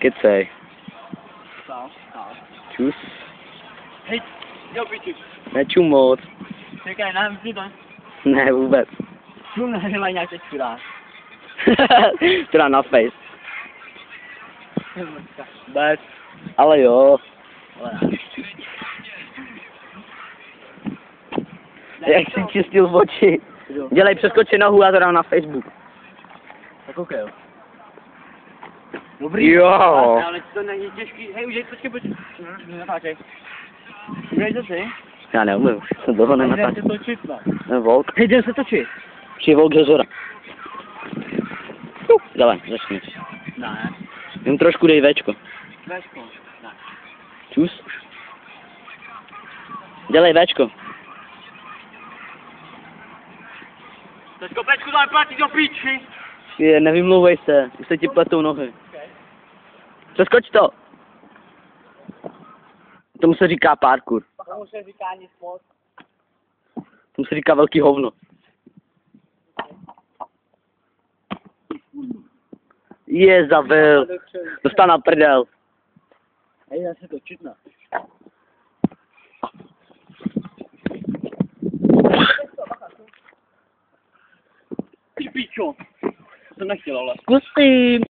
Kecej. Stál. Čus. Hej, jo, piči. Nečum moc. Čekaj, nám si to. Ne, vůbec. Čum nedělaj nějak teď chudá. Teda na face. Bez. Ale jo. Jak jsi čistil oči. Dělej přeskoči nohu a to dám na Facebook. Tak ok, jo. Dobrý. Jo. Ale to není těžký. Hej, už počkej, natáčej. Umíš to ty? Já neumím, už jsem toho Jdem nenatáčel. se točit, no. Ten volk. Hej, jdem se točit. Či volk ze zora. Dávaj, začni. Ne. Jen trošku dej Včko. Večko. Ne. Čus. Dělej Včko. Teďko Pečku dáme platit do píči. Nevymlouvej se, už se ti pletou nohy. Přeskoč to. Tomu se říká parkour. Tomu se říká nic moc. Tomu se říká velký hovno. Je zavil. Dostal na prdel. Hej, jdem se točit, no. Ty píčo. To jsem nechtěl, ale. Zkusím.